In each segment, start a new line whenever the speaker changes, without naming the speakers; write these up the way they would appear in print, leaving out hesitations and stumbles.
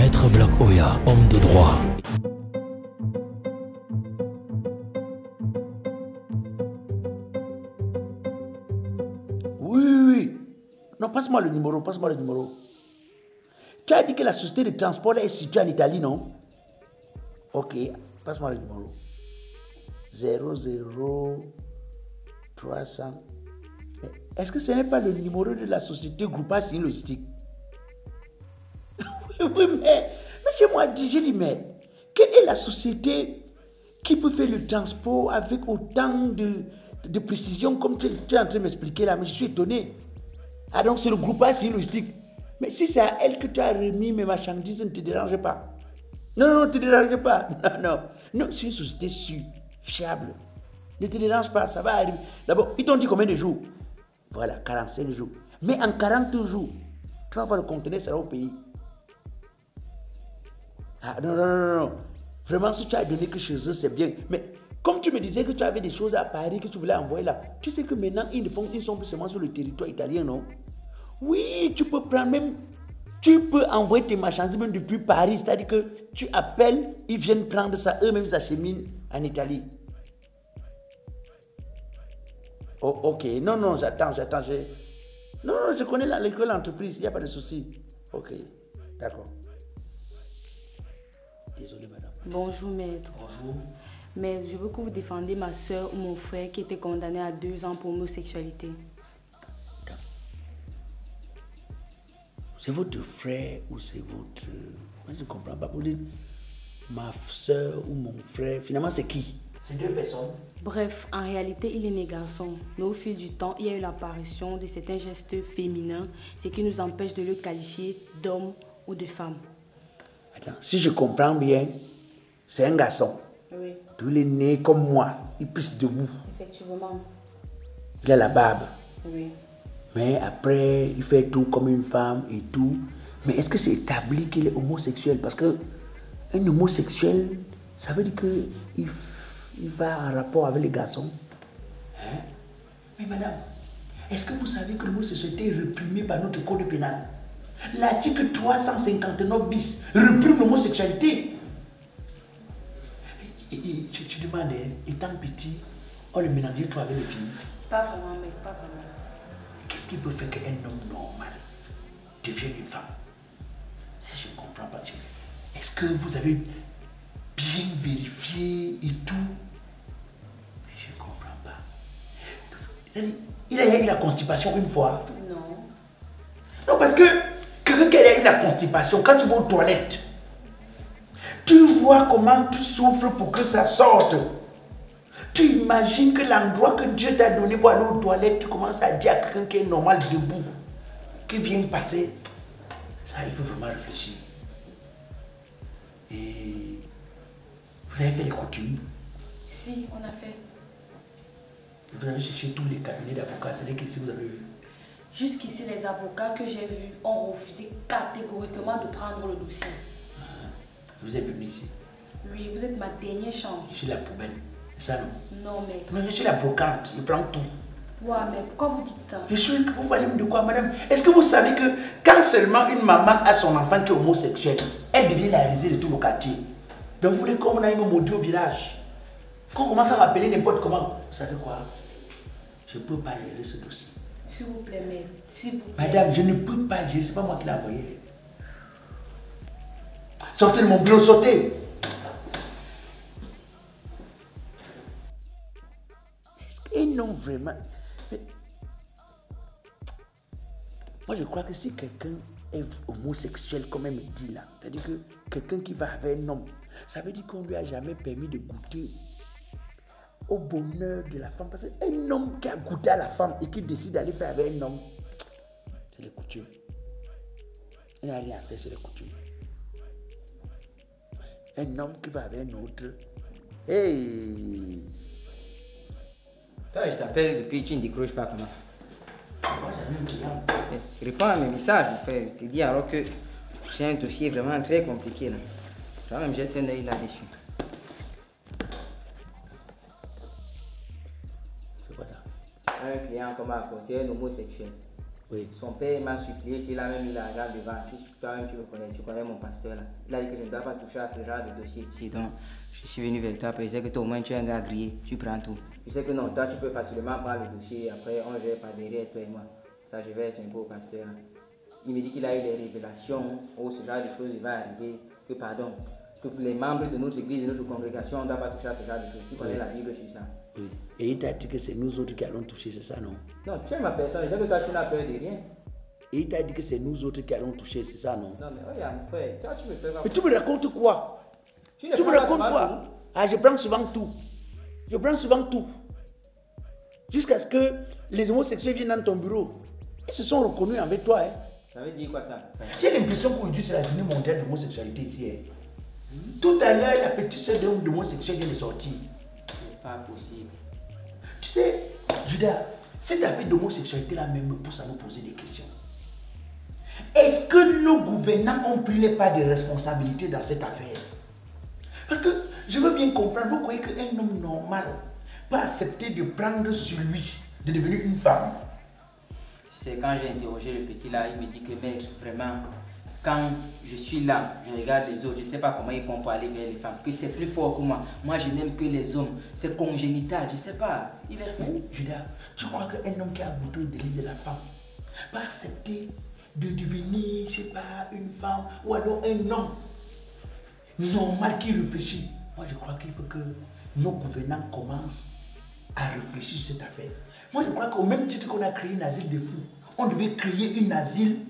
Maître Black Oya, homme de droit.
Oui, oui, oui. Non, passe-moi le numéro, passe-moi le numéro. Tu as dit que la société de transport est située en Italie, non? Ok, passe-moi le numéro. 00300. Est-ce que ce n'est pas le numéro de la société Groupage Logistique? Oui, mais chez moi, j'ai dit, mais quelle est la société qui peut faire le transport avec autant de précision comme tu es en train de m'expliquer là? Mais je suis étonné. Ah, donc c'est le Groupage Logistique. Mais si c'est à elle que tu as remis mes marchandises, ne te dérange pas. Non, non, ne te dérange pas. Non, non. Non, c'est une société sûre, fiable. Ne te dérange pas, ça va arriver. D'abord, ils t'ont dit combien de jours? Voilà, 45 jours. Mais en 40 jours, tu vas voir le conteneur sera au pays. Ah non, non, non, non. Vraiment, si tu as donné que chez eux, c'est bien. Mais comme tu me disais que tu avais des choses à Paris que tu voulais envoyer là, tu sais que maintenant, ils ne sont plus seulement sur le territoire italien, non? Oui, tu peux prendre même... Tu peux envoyer tes marchandises même depuis Paris. C'est-à-dire que tu appelles, ils viennent prendre ça, eux-mêmes s'acheminent en Italie. Oh, ok. Non, non, j'attends. Non, non, je connais l'école d'entreprise, il n'y a pas de souci. Ok, d'accord. Désolé, madame.
Bonjour, maître.
Bonjour.
Mais je veux que vous défendiez ma soeur ou mon frère qui était condamné à 2 ans pour homosexualité.
C'est votre frère ou c'est votre... Moi, je ne comprends pas. Vous dites ma soeur ou mon frère. Finalement, c'est qui? C'est 2 personnes.
Bref, en réalité, il est né garçon. Mais au fil du temps, il y a eu l'apparition de certains gestes féminins, ce qui nous empêche de le qualifier d'homme ou de femme.
Attends, si je comprends bien, c'est un garçon.
Oui.
Il est né comme moi. Il pisse debout.
Effectivement.
Il a la barbe.
Oui.
Mais après, il fait tout comme une femme et tout. Mais est-ce que c'est établi qu'il est homosexuel? Parce que un homosexuel, ça veut dire qu'il va en rapport avec les garçons. Hein? Mais madame, est-ce que vous savez que l'homosexualité est réprimée par notre code pénal? L'article 359 bis réprime l'homosexualité. Tu demandes, étant petit, on le mélangeait toi avec les filles?
Pas vraiment, mais pas vraiment.
Qu'est-ce qui peut faire qu'un homme normal devienne une femme? Ça, je ne comprends pas. Est-ce que vous avez bien vérifié et tout? Je ne comprends pas. Il a eu la constipation une fois?
Non.
Non, parce que quelqu'un qui a eu la constipation, quand tu vas aux toilettes, tu vois comment tu souffres pour que ça sorte. Tu imagines que l'endroit que Dieu t'a donné pour aller aux toilettes, tu commences à dire à quelqu'un qui est normal debout, qui vient passer. Ça, il faut vraiment réfléchir. Et vous avez fait les coutumes?
Si, on a fait.
Vous avez cherché tous les cabinets d'avocats, c'est lesquels vous avez vu?
Jusqu'ici, les avocats que j'ai vus ont refusé catégoriquement de prendre le dossier.
Vous êtes venu ici?
Oui, vous êtes ma dernière chance.
Je suis la poubelle. Ça non?
Non, maître.
Mais je suis la brocante, je prends tout.
Ouais, mais pourquoi vous dites ça?
Je suis... Vous parlez de quoi, madame? Est-ce que vous savez que quand seulement une maman a son enfant qui est homosexuel, elle devient la risée de tout le quartier? Donc vous voulez qu'on aille me maudire au village? Qu'on commence à m'appeler n'importe comment? Vous savez quoi? Je ne peux pas gérer ce dossier.
S'il vous plaît, maître. S'il vous plaît.
Madame, je ne peux pas gérer, c'est pas moi qui l'ai envoyé. Sortez de mon bureau, sortez! Et non, vraiment. Mais... Moi, je crois que si quelqu'un est homosexuel, comme elle me dit là, c'est-à-dire que quelqu'un qui va avec un homme, ça veut dire qu'on ne lui a jamais permis de goûter au bonheur de la femme. Parce qu'un homme qui a goûté à la femme et qui décide d'aller faire avec un homme, c'est les coutumes. Il n'a rien à faire, c'est les coutumes. Un homme qui va avec un autre, hey!
Toi, je t'appelle depuis, tu ne décroches pas comment?
Moi, j'avais un client.
Réponds à mes messages, frère. Je te dis alors que j'ai un dossier vraiment très compliqué là. Toi-même, jette un œil là-dessus.
C'est quoi ça?
Un client qu'on m'a apporté, un homosexuel.
Oui.
Son père m'a supplié s'il a même mis l'argent devant. Toi-même, tu connais mon pasteur là. Il a dit que je ne dois pas toucher à ce genre de dossier. Si donc, je suis venu vers toi, après, je sais que toi au moins tu es un gars grillé, tu prends tout. Je sais que non, toi tu peux facilement prendre le dossier, après on gère par derrière toi et moi. Ça, je vais un peu au pasteur là. Il me dit qu'il a eu des révélations, ou ce genre de choses, il va arriver, que pardon, que les membres de notre église, de notre congrégation, on ne doit pas toucher à ce genre de choses. Tu connais la Bible sur ça.
Oui. Et il t'a dit que c'est nous autres qui allons toucher, c'est ça, non?
Non, tu es ma personne, je sais que toi tu n'as peur de rien.
Et il t'a dit que c'est nous autres qui allons toucher, c'est ça, non?
Non, mais regarde, mon frère, toi tu me fais
Mais tu me racontes quoi? Tu me racontes quoi? Ah, je prends souvent tout. Je prends souvent tout. Jusqu'à ce que les homosexuels viennent dans ton bureau. Ils se sont reconnus avec toi. Hein.
Ça veut dire quoi ça?
J'ai l'impression qu'aujourd'hui c'est la journée mondiale de l'homosexualité ici. Hein. Tout à l'heure, la petite sœur de l'homosexuel vient de sortir.
C'est pas possible.
Tu sais, Judas, cette affaire d'homosexualité là même me pousse à nous poser des questions. Est-ce que nos gouvernants ont pris les pas de responsabilité dans cette affaire? Parce que je veux bien comprendre, vous croyez qu'un homme normal peut accepter de prendre sur lui, de devenir une femme?
C'est quand j'ai interrogé le petit là, il me dit que maître, vraiment, quand je suis là, je regarde les autres, je ne sais pas comment ils font pour aller vers les femmes, que c'est plus fort que moi. Moi, je n'aime que les hommes, c'est congénital, je ne sais pas, il est fou.
Judas, tu crois qu'un homme qui a goûté au délit de la femme peut accepter de devenir, je ne sais pas, une femme ou alors un homme normal qui réfléchit? Moi, je crois qu'il faut que nos gouvernants commencent à réfléchir sur cette affaire. Moi, je crois qu'au même titre qu'on a créé un asile de fous, on devait créer un asile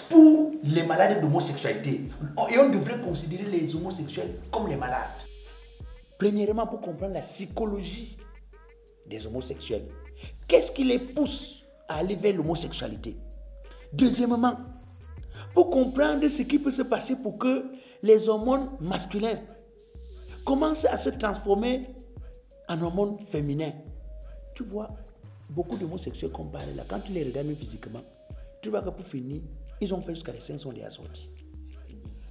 pour les malades d'homosexualité. Et on devrait considérer les homosexuels comme les malades. Premièrement, pour comprendre la psychologie des homosexuels. Qu'est-ce qui les pousse à aller vers l'homosexualité? Deuxièmement, pour comprendre ce qui peut se passer pour que les hormones masculins commencent à se transformer en hormones féminins. Tu vois, beaucoup d'homosexuels qu'on parle là, quand tu les regardes physiquement, tu vois que pour finir, ils ont fait jusqu'à les seins sont déjà sortis.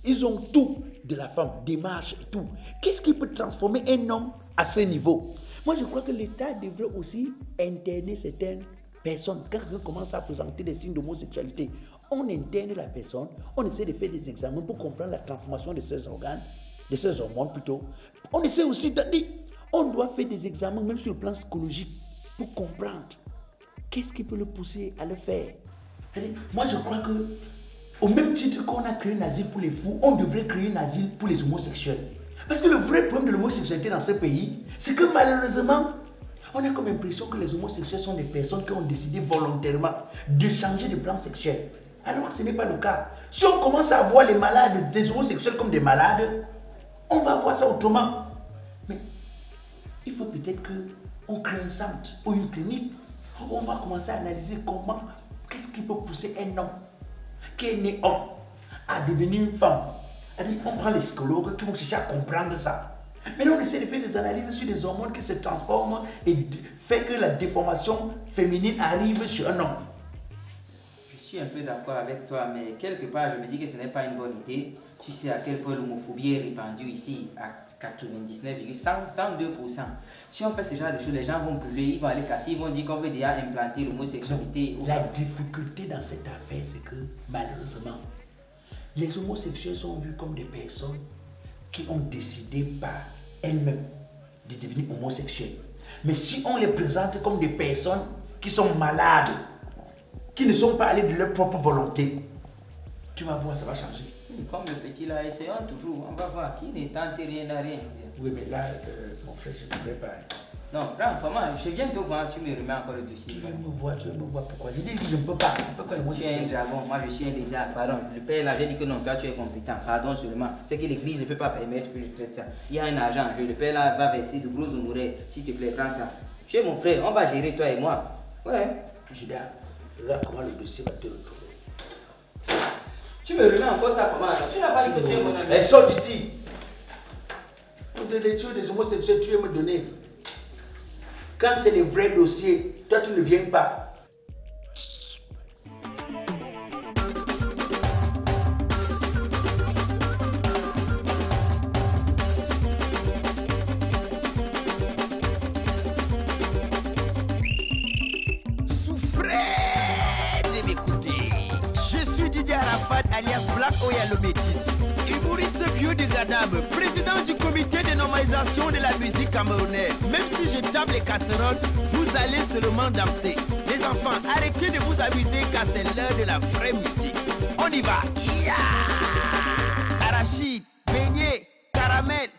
Ils ont tout de la femme, des marches et tout. Qu'est-ce qui peut transformer un homme à ce niveau? Moi, je crois que l'État devrait aussi interner certaines personnes. Quand quelqu'un commence à présenter des signes d'homosexualité, on interne la personne, on essaie de faire des examens pour comprendre la transformation de ses organes, de ses hormones plutôt. On essaie aussi de dire, on doit faire des examens même sur le plan psychologique pour comprendre qu'est-ce qui peut le pousser à le faire. Moi, je crois que au même titre qu'on a créé un asile pour les fous, on devrait créer un asile pour les homosexuels. Parce que le vrai problème de l'homosexualité dans ce pays, c'est que malheureusement, on a comme impression que les homosexuels sont des personnes qui ont décidé volontairement de changer de plan sexuel. Alors que ce n'est pas le cas. Si on commence à voir les malades, les homosexuels comme des malades, on va voir ça autrement. Mais il faut peut-être qu'on crée un centre ou une clinique où on va commencer à analyser comment, qu'est-ce qui peut pousser un homme qui est né homme à devenir une femme. On prend les psychologues qui vont chercher à comprendre ça. Maintenant, on essaie de faire des analyses sur les hormones qui se transforment et fait que la déformation féminine arrive chez un homme.
Je suis un peu d'accord avec toi, mais quelque part, je me dis que ce n'est pas une bonne idée. Tu sais à quel point l'homophobie est répandue ici à 99,102%. Si on fait ce genre de choses, les gens vont brûler, ils vont aller casser, ils vont dire qu'on veut déjà implanter l'homosexualité.
La difficulté dans cette affaire, c'est que malheureusement, les homosexuels sont vus comme des personnes qui ont décidé par elles-mêmes de devenir homosexuels. Mais si on les présente comme des personnes qui sont malades, qui ne sont pas allées de leur propre volonté, tu vas voir, ça va changer.
Comme le petit là, essayons toujours, on va voir, qui ne tente rien à rien.
Oui, mais là, mon frère, je ne pourrais pas.
Non, Ram, comment? Je viens te voir, tu me remets encore le dossier.
Tu veux me voir pourquoi? Je dis que je ne peux pas.
Tu es un dragon, moi je suis un lézard, pardon. Le père l'avait dit que non, toi tu es compétent, pardon seulement. C'est que l'église ne peut pas permettre que je traite ça. Il y a un agent, le père là va verser de gros honoraires, s'il te plaît, prends ça. Tu es mon frère, on va gérer toi et moi. Ouais.
Judas, regarde comment le dossier va te retrouver.
Tu me remets encore ça comment? Tu n'as pas dit que tu es mon ami.
Elle sort d'ici. On te les tuer des homosexuels, tu veux me donner. Quand c'est les vrais dossiers, toi tu ne viens pas.
Souffrez de m'écouter.
alias Black Oya le métis. Humoriste biodégradable, président du comité de normalisation de la musique camerounaise. Même si je tape les casseroles, vous allez seulement danser. Les enfants, arrêtez de vous amuser car c'est l'heure de la vraie musique. On y va. Yeah! Arachide, beignet, caramel,